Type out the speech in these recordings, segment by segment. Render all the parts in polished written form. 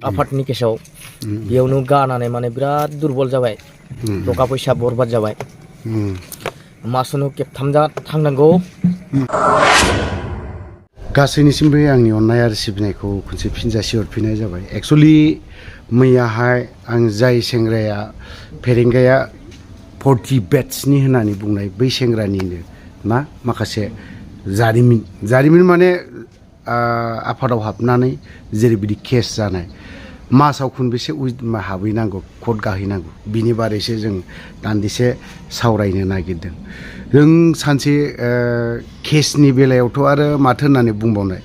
आफादनि केसाव बेयावनो गानानै माने बिराद दुरबल जाबाय थाखा फैसा बरबाद जाबाय मासावनो खेबथाम थांनांगौ गासैनिसिमबो आंनि अननाय आरो सिबिनायखौ खनसे फिन जासिहरफिननाय जाबाय एक्चुअली मैयाहाय आं जाय सेंग्राया फेरेंगाया 40 बेट्सनि होननानै बुंनाय बै सेंग्रानिनो ना माखासे जारिमिन माने आफादाव हाबनानै जेरैबायदि केस जानाय मासाव खनबेसे हाबहैनांगौ कर्ट गाहैनांगौ बिनि बारैसो जों दान्दिसे सावरायनो नागिरदों जों सानसे केसनि बेलायावथ' आरो माथो होननानै बुंबावनाय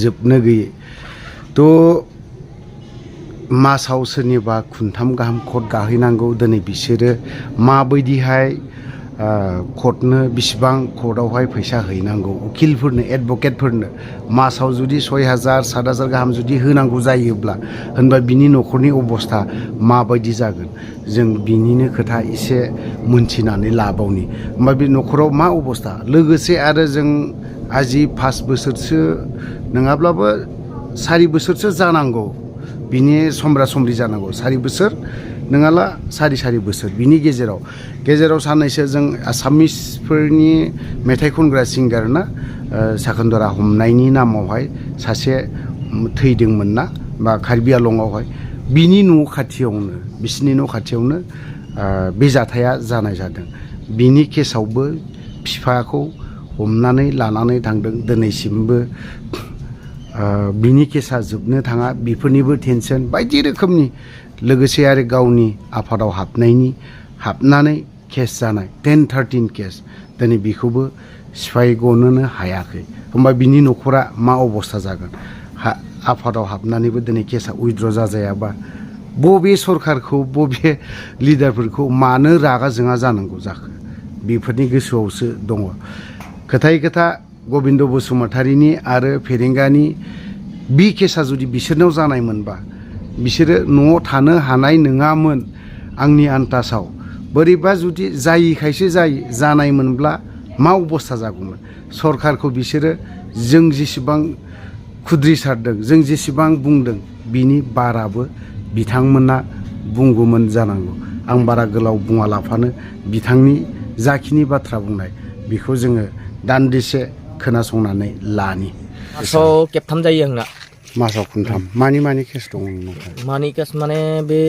जोबनो गैयै थ' मासाव सोरनिबा खुनथाम गाहाम कर्ट गाहैनांगौ दिनै बिसोरो माबायदिहाय कर्टनो बिसिबां कर्टआवहाय फैसा हैनांगौ उकिलफोरनो एडभकेटफोरनो मासाव जुदि 6000 7000 गाहाम जुदि होनांगौ जायोब्ला होनबा बिनि न'खरनि अबस्था माबायदि जागोन जों बिनिनो खोथा एसे मोनथिनानै लाबावनि होमबा बे न'खराव मा अबस्था लोगोसे आरो जों आजि 5 बोसोरसो नङाब्लाबो 4 बोसोरसो जानांगौ बिनि समब्रा समब्रि जानांगौ 4 बोसोर नङाला 4 बोसोर बिनि गेजेराव साननैसो जों आसामिसफोरनि मेथाइ खनग्रा सिंगार ना साखोनदरा हमनायनि नामावहाय सासे थैदोंमोन ना बा कार्बि आलंआवहाय बिनि न' खाथियावनो बिसिनि न' खाथियावनो बे जाथाया जानाय जादों बिनि केसावबो बिफाखौ हमनानै लानानै थांदों दिनैसिमबो बिनि केसा जोबनो थाङा बेफोरनिबो टेनसन बायदि रोखोमनि लोगोसे आरो गावनि आफादाव हाबनानै केस जानाय 10-13 केस दिनै बेखौबो सिफाय गनोनो हायाखै होमबा बिनि न'खरा मा अबस्था जागोन आफादाव हाबनानैबो दिनै केसा उइथद्र जाजायाबा बबे सरखारखौ बबे लिडारफोरखौ मानो रागा जोङा जानांगौ जाखो बेफोरनि गोसोआवसो दङ खोथायै खोथा गबिन्द बसुमतारीनि आरो फेरेंगानि बि केसा जुदि बिसोरनाव जानायमोनबा बिसोरो न'आव थानो हानाय नङामोन आंनि आन्दासाव बोरैबा जुदि जायिखायसो जानायमोनब्ला मा अबस्था जागौमोन सरखारखौ बिसोरो जों जेसेबां खुद्रिसारदों जों जेसेबां बुंदों बिनि बाराबो बिथांमोना बुंगौमोन जानांगौ आं बारा गोलाव बुङालाफानो बिथांनि जाखिनि बाथ्रा बुंनाय बेखौ जोङो दान्दिसे खोनासंनानै लानि मासाव खेबथाम जायो आंना मासाव खनथाम मानि केस दङ नोंनाव मानि केस माने बे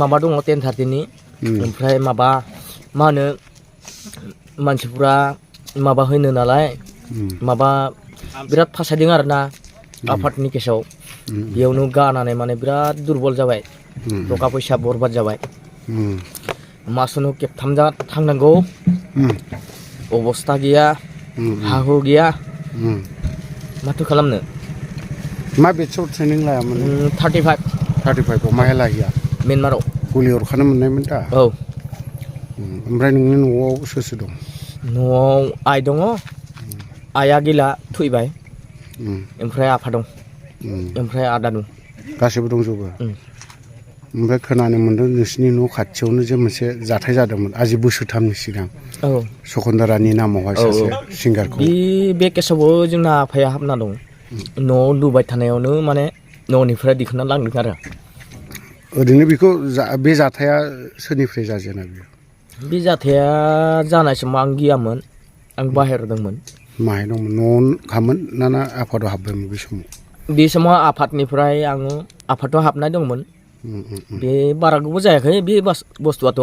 माबा दङ 10-13नि ओमफ्राय माबा मा होनो मानसिफोरा माबा होनो नालाय माबा बिराद फासायदों आरोना आफादनि केसाव बेयावनो गानानै माने बिराद दुरबल जाबाय थाखा फैसा बरबाद जाबाय मासावनो खेबथाम थांनांगौ अबस्था गैया हा हु गैया माथो खालामनो मा बेटसआव ट्रेनिं लायामोन 35 माहाय लाहैया म्यानमाराव गुलि अरखानो मोननायमोन दा औ ओमफ्राय नोंनि न'आव सोर दं न'आव आइ दङ आइया गैला थैबाय ओमफ्राय आफा दं ओमफ्राय आदा दं गासैबो दंजोबो ओमफ्राय खोनानो मोन्दों नोंसिनि न' खाथियावनो जे मोनसे जाथाय जादोंमोन आजि बोसोरथामनि सिगां औ सकन्दरानि नामावहाय सासे सिंगारखौ बे केसावबो जोंना आफाया हाबना दं न'आव लुबाय थानायावनो माने न'निफ्राय दिखांना लांदों आरो ओरैनो बेखौ बे जाथाया सोरनिफ्राय जाजेना बेयो बे जाथाया जानाय समाव आं गियामोन आं बाहेरायाव दंमोन माहाय दंमोन न'आव खामोन ना आफादाव हाबबायमोन बे समाव आफादनिफ्राय आङो आफादाव हाबनाय दंमोन बे बारा गोबाव जायाखै बे बुस्थुआथ'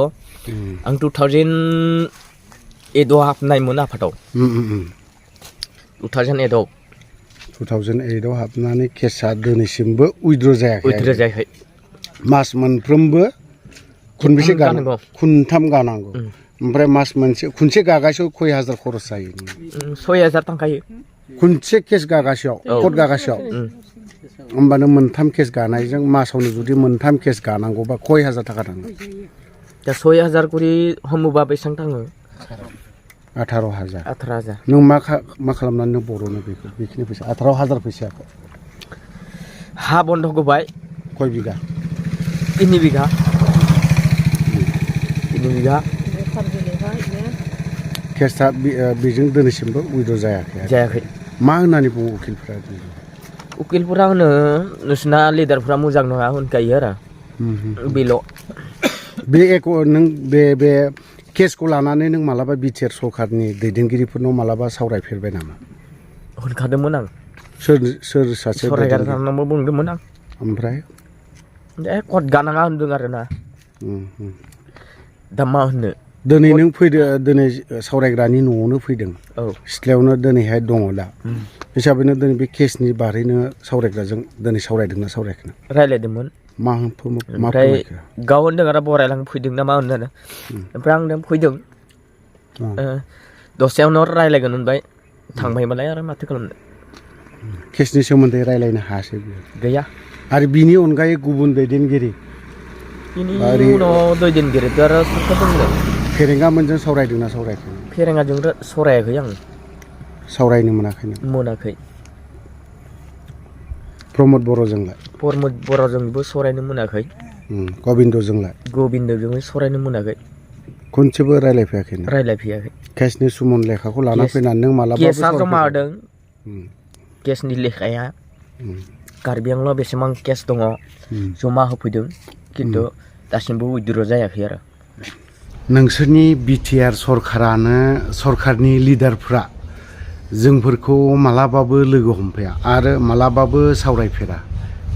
आं 2008आव हाबनायमोन आफादाव 2008आव हाबनानै केसा दिनैसिमबो उइथद्र जायाखै मास मोनफ्रोमबो खनबेसे गानांगौ खनथाम गानांगौ ओमफ्राय मास मोनसे खनसे गागासेयाव 6000 खरस जायो 6000 थांखायो खनसे केस गागासेयाव कर्ट गागासेयाव होमबानो मोनथाम केस गानायजों मासावनो जुदि मोनथाम केस गानांगौबा 6000 थाखा थाङो दा 6000 करि हमोबा बेसेबां थाङो 18000 नों मा खालामनानै नों बर'नो बेखिनि फैसा 18000 फैसाखौ हा बन्द होबाय कय बिगा 3 बिगा केसा बेजों दिनैसिमबो उइथद्र जायाखै जायाखै मा होननानै बुङो उकिलफ्रा उकिलफोरा होनो नोंसिना लिडारफोरा मोजां नङा होनखायो आरो बेल' बे नों बे केसखौ लानानै नों मालाबा बिटिआर सरकारनि दैदेनगिरिफोरनाव मालाबा सावरायफेरबाय नामा? होनखादोंमोन आं सोर सासे सरायगारनावबो बुंदोंमोन आं ओमफ्राय कट गानाङा होनदों आरोना दा मा होननो दिनै नों फैदो दिनै सावरायग्रानि न'आवनो फैदों औ सिथ्लायावनो दिनैहाय दङ दा हिसाबैनो दिनै बे केसनि बारैनो सावरायग्राजों दिनै सावरायदोंना सावरायाखै? रायज्लायदोंमोन मा ओमफ्राय गाव होनदों आरो बरायलां फैदों ना मा होनदों ओमफ्राय आं होनदों फैदों दसेयावनो रायज्लायगोन होनबाय थांबायबालाय आरो माथो खालामनो केसनि सोमोन्दै रायज्लायनो हायासै गैया आरो बिनि अनगायै गुबुन दैदेनगिरि बिनि उनाव दैदेनगिरिथ' आरो सोरखौ बुंदों फेरेंगामोनजों सावरायदोंना सावरायाखै? फेरेंगाजों सावरायाखै आं सावरायनो मोनाखै मोनाखै प्रमद बर'जोंलाय? प्रमद बर'जोंबो सावरायनो मोनाखै गबिन्दजोंलाय? गबिन्दजोंबो सावरायनो मोनाखै खनसेबो रायज्लायफैयाखै? रायज्लायफैयाखै केसनि सुमन लेखाखौ लाना फैनानै नों मालाबा केसा जमा होदों केसनि लेखाया कार्बि आंल'आव बेसेबां केस दङ जमा होफैदों खिन्थु दासिमबो उइद्र' जायाखै आरो नोंसोरनि बिटिआर सरकारनि लिडारफ्रा जोंफोरखौ मालाबाबो लोगो हमफैया आरो मालाबाबो सावरायफेरा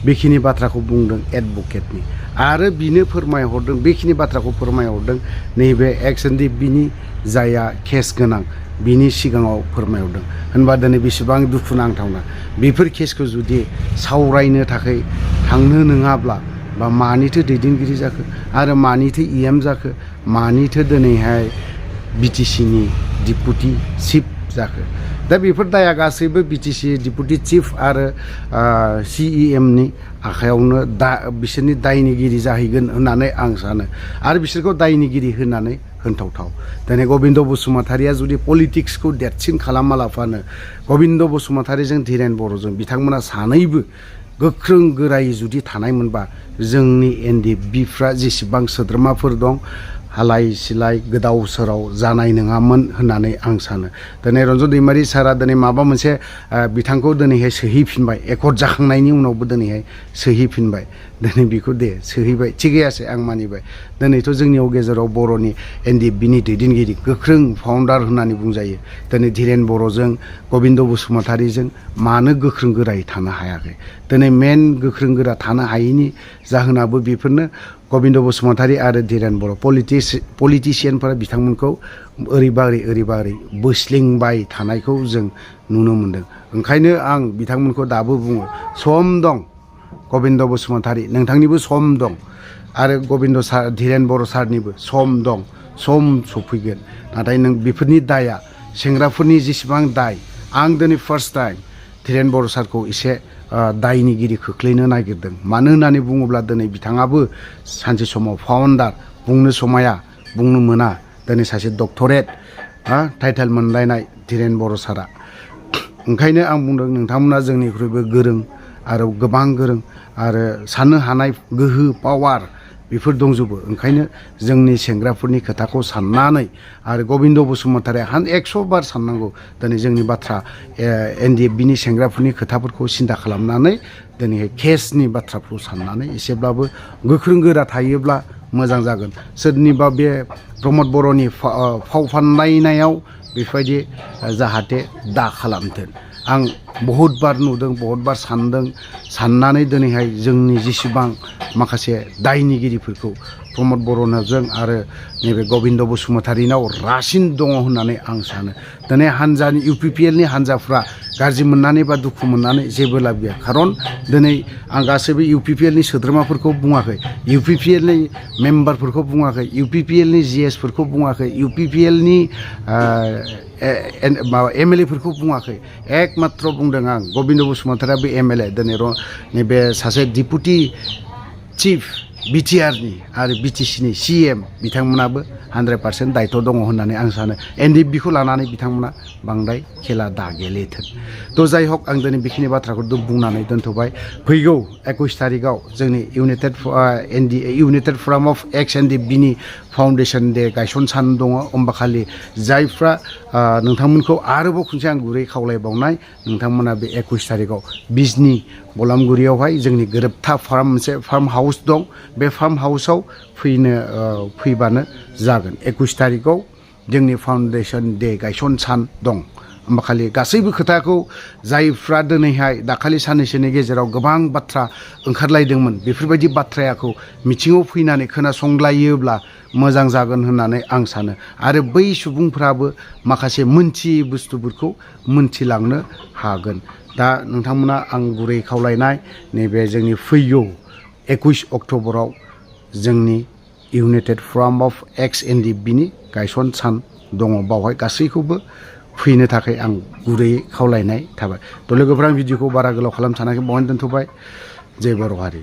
बेखिनि बाथ्राखौ बुंदों एडभकेटनि आरो बिनो फोरमायहरदों बेखिनि बाथ्राखौ फोरमायहरदों नैबे एक्सएनडि बिनि जाया केस गोनां बिनि सिगाङाव फोरमायहरदों होनबा दिनै बेसेबां दुखु नांथावना बेफोर केसखौ जुदि सावरायनो थाखाय थांनो नङाब्ला बा मानिथो दैदेनगिरि जाखो आरो मानिथो इएम जाखो मानिथो दिनैहाय बिटिसिनि डिपुटि चिफ जाखो दा बेफोर दाया गासैबो बिटिसि डिपुटि चिफ आरो सिइएमनि आखायावनो बिसोरनि दायनिगिरि जाहैगोन होननानै आं सानो आरो बिसोरखौ दायनिगिरि होननानै होनथावथाव दिनै गबिन्द बसुमतारिया जुदि पलिटिक्सखौ देरसिन खालामालाफानो गबिन्द बसुमतारिजों धीरेन बर'जों बिथांमोना सानैबो गोख्रों गोरायै जुदि थानायमोनबा जोंनि एनडिएफबिफ्रा जेसेबां सोद्रोमाफोर दं हालाय सिलाय गोदाव सोराव जानाय नङामोन होननानै आं सानो दिनै रन्जन दैमारि सारा दिनै माबा मोनसे बिथांखौ दिनैहाय सोहैफिनबाय एकर्ड जाखांनायनि उनावबो दिनैहाय सोहैफिनबाय दिनै बेखौ दे सोहैबाय थिगैयासै आं मानिबाय दिनैथ' जोंनियाव गेजेराव बर'नि एनडिएफबिनि दैदेनगिरि गोख्रों फाउन्डार होननानै बुंजायो दिनै धीरेन बर'जों गबिन्द बसुमतारिजों मानो गोख्रों गोरायै थानो हायाखै दिनै मेन गोख्रों गोरा थानो हायैनि जाहोनाबो बेफोरनो गबिन्द बसुमतारि आरो धीरेन बर' पलिटिसियानफोरा बिथांमोनखौ ओरैबा ओरै बोस्लिंबाय थानायखौ जों नुनो मोन्दों ओंखायनो आं बिथांमोनखौ दाबो बुङो सम दं गबिन्द बसुमतारि नोंथांनिबो सम दं आरो धीरेन बर' सारनिबो सम दं सम सफैगोन नाथाय नों बेफोरनि दाया सेंग्राफोरनि जेसेबां दाय आं दिनै फार्स्ट टाइम धीरेन बर' सारखौ एसे दायनिगिरि खोख्लैनो नागिरदों मानो होननानै बुङोब्ला दिनै बिथाङाबो सानसे समाव फाउन्डार बुंनो समाया बुंनो मोना दिनै सासे डक्टरेट टाइटेल मोनलायनाय धीरेन बर' सारा ओंखायनो आं बुंदों नोंथांमोना जोंनिख्रुइबो गोरों आरो गोबां गोरों आरो साननो हानाय गोहो पावार बेफोर दंजोबो ओंखायनो जोंनि सेंग्राफोरनि खोथाखौ साननानै आरो गबिन्द बसुमतारिया 100 बार साननांगौ दिनै जोंनि बाथ्रा एनडिएफबिनि सेंग्राफोरनि खोथाफोरखौ सिन्था खालामनानै दिनैहाय केसनि बाथ्राखौ साननानै एसेब्लाबो गोख्रों गोरा थायोब्ला मोजां जागोन सोरनिबा बे प्रमद बर'नि फाव फान्दायनायाव बेफोरबायदि जाहाथे दा खालामथों आं बहुद बार नुदों बहुद बार साननानै दिनैहाय जोंनि जेसेबां माखासे दायनिगिरिफोरखौ प्रमद बर'जों आरो नैबे गबिन्द बसुमतारिनाव रासिन दङ होननानै आं सानो दिनै हानजानि इउपिपिएलनि हानजाफ्रा गाज्रि मोननानै बा दुखु मोननानै जेबो लाब गैया खारन दिनै आं गासैबो इउपिपिएलनि सोद्रोमाफोरखौ बुङाखै इउपिपिएलनि मेम्बारफोरखौ बुङाखै इउपिपिएलनि जिएसफोरखौ बुङाखै इउपिपिएलनि माबा एमएलएफोरखौ बुङाखै एकमात्र बुंदों आं गबिन्द बसुमतारियाबो एमएलए दिनै नैबे सासे डिपुटि चिफ बिटिआरनि आरो बिटिसिनि सिएम बिथांमोनाबो 100% दायथ' दङ होननानै आं सानो एनडिएफबिखौ लानानै बिथांमोना बांद्राय खेला दा गेलेथों थ' जाय हक आं दिनै बेखिनि बाथ्राखौ बुंनानै दोनथ'बाय फैगौ 21 थारिखआव जोंनि इउनाइटेड फराम अफ एक्स एनडिएफबिनि फाउन्डेसन डे गायसन सान दङ होमबाखालि जायफ्रा नोंथांमोनखौ आरोबाव खनसे आं गुरै खावलायबावनाय नोंथांमोना बे 21 थारिखआव बिजनि बलामगुरियावहाय जोंनि गोरोबथा मोनसे फार्म हाउस दं बे फार्म हाउसाव फैबानो जागोन 21 थारिखआव जोंनि फाउन्डेसन डे गायसन सान दं होमबाखालि गासैबो खोथाखौ जायफ्रा दिनैहाय दाखालि साननैसोनि गेजेराव गोबां बाथ्रा ओंखारलायदोंमोन बेफोरबायदि बाथ्राखौ मिथिङाव फैनानै खोनासंलायोब्ला मोजां जागोन होननानै आं सानो आरो बै सुबुंफ्राबो माखासे मोनथियै बुस्थुफोरखौ मोनथिलांनो हागोन दा नोंथांमोना आं गुरै खावलायनाय नैबे जोंनि फैगौ 21 अक्ट'बराव जोंनि इउनाइटेड फराम अफ एक्स एनडिएफबिनि गायसन सान दङ बावहाय गासैखौबो फैनो थाखाय आं गुरैयै खावलायनाय थाबाय थ' लोगोफोरा आं भिडिअखौ बारा गोलाव खालामनो सानाखै बावहाय दोनथ'बाय जय बर' हारि